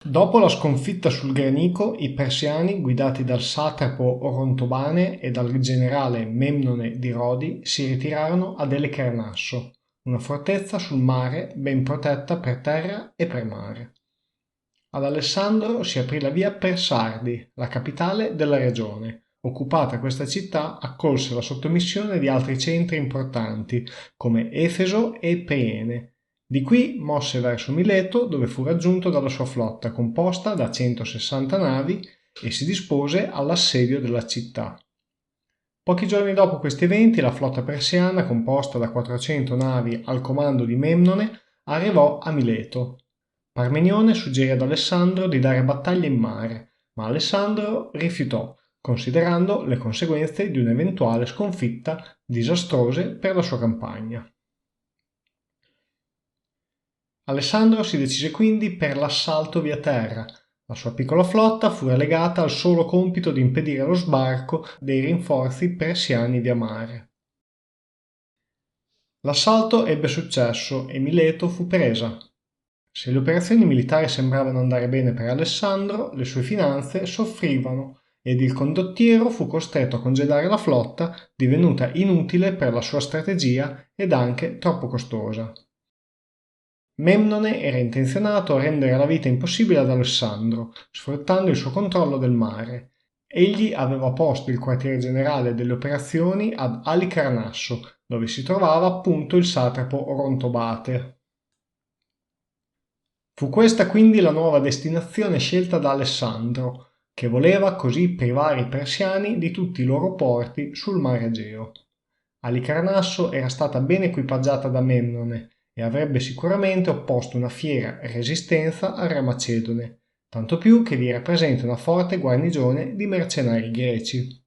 Dopo la sconfitta sul Granico, i persiani, guidati dal satrapo Orontobane e dal generale Memnone di Rodi, si ritirarono ad Elechernasso, una fortezza sul mare ben protetta per terra e per mare. Ad Alessandro si aprì la via per Sardi, la capitale della regione. Occupata questa città, accolse la sottomissione di altri centri importanti come Efeso e Priene. Di qui mosse verso Mileto, dove fu raggiunto dalla sua flotta composta da 160 navi e si dispose all'assedio della città. Pochi giorni dopo questi eventi, la flotta persiana, composta da 400 navi al comando di Memnone, arrivò a Mileto. Parmenione suggerì ad Alessandro di dare battaglia in mare, ma Alessandro rifiutò, considerando le conseguenze di un'eventuale sconfitta disastrose per la sua campagna. Alessandro si decise quindi per l'assalto via terra. La sua piccola flotta fu relegata al solo compito di impedire lo sbarco dei rinforzi persiani via mare. L'assalto ebbe successo e Mileto fu presa. Se le operazioni militari sembravano andare bene per Alessandro, le sue finanze soffrivano ed il condottiero fu costretto a congedare la flotta, divenuta inutile per la sua strategia ed anche troppo costosa. Memnone era intenzionato a rendere la vita impossibile ad Alessandro, sfruttando il suo controllo del mare. Egli aveva posto il quartiere generale delle operazioni ad Alicarnasso, dove si trovava appunto il satrapo Orontobate. Fu questa quindi la nuova destinazione scelta da Alessandro, che voleva così privare i persiani di tutti i loro porti sul mare Egeo. Alicarnasso era stata ben equipaggiata da Memnone e avrebbe sicuramente opposto una fiera resistenza al re Macedone, tanto più che vi era presente una forte guarnigione di mercenari greci.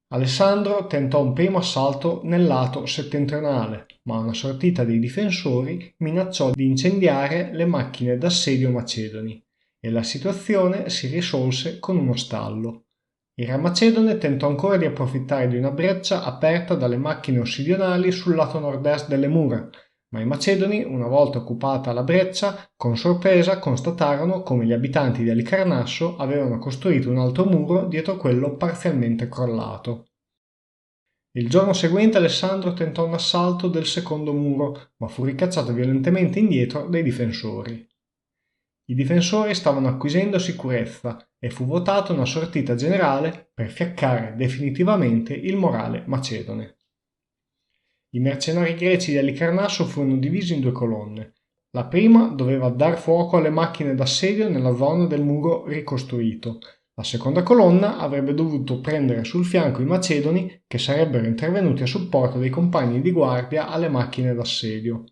Alessandro tentò un primo assalto nel lato settentrionale, ma una sortita dei difensori minacciò di incendiare le macchine d'assedio macedoni e la situazione si risolse con uno stallo. Il re macedone tentò ancora di approfittare di una breccia aperta dalle macchine ossidionali sul lato nord-est delle mura, ma i macedoni, una volta occupata la breccia, con sorpresa constatarono come gli abitanti di Alicarnasso avevano costruito un altro muro dietro quello parzialmente crollato. Il giorno seguente Alessandro tentò un assalto del secondo muro, ma fu ricacciato violentemente indietro dai difensori. I difensori stavano acquisendo sicurezza e fu votata una sortita generale per fiaccare definitivamente il morale macedone. I mercenari greci di Alicarnasso furono divisi in due colonne. La prima doveva dar fuoco alle macchine d'assedio nella zona del muro ricostruito. La seconda colonna avrebbe dovuto prendere sul fianco i macedoni che sarebbero intervenuti a supporto dei compagni di guardia alle macchine d'assedio.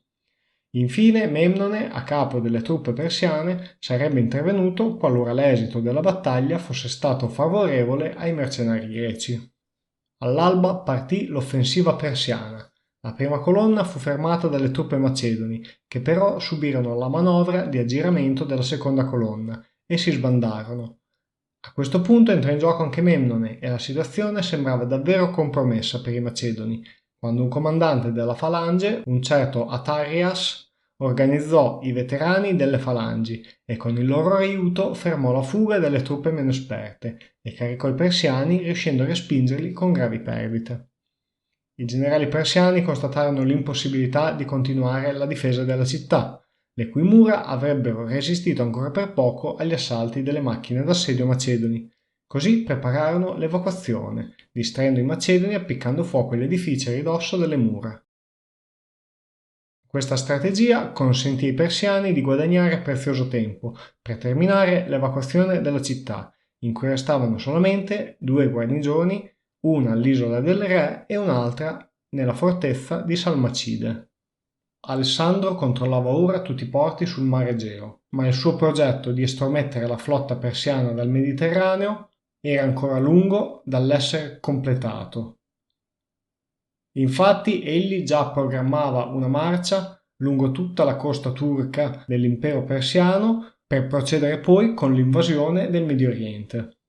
Infine Memnone, a capo delle truppe persiane, sarebbe intervenuto qualora l'esito della battaglia fosse stato favorevole ai mercenari greci. All'alba partì l'offensiva persiana. La prima colonna fu fermata dalle truppe macedoni, che però subirono la manovra di aggiramento della seconda colonna e si sbandarono. A questo punto entrò in gioco anche Memnone e la situazione sembrava davvero compromessa per i macedoni, quando un comandante della falange, un certo Atarias, organizzò i veterani delle falangi e con il loro aiuto fermò la fuga delle truppe meno esperte e caricò i persiani riuscendo a respingerli con gravi perdite. I generali persiani constatarono l'impossibilità di continuare la difesa della città, le cui mura avrebbero resistito ancora per poco agli assalti delle macchine d'assedio macedoni. Così prepararono l'evacuazione, distraendo i macedoni appiccando fuoco agli edifici a ridosso delle mura. Questa strategia consentì ai persiani di guadagnare prezioso tempo per terminare l'evacuazione della città, in cui restavano solamente due guarnigioni, una all'isola del Re e un'altra nella fortezza di Salmacide. Alessandro controllava ora tutti i porti sul mare Egeo, ma il suo progetto di estromettere la flotta persiana dal Mediterraneo era ancora lungo dall'essere completato. Infatti egli già programmava una marcia lungo tutta la costa turca dell'impero persiano per procedere poi con l'invasione del Medio Oriente.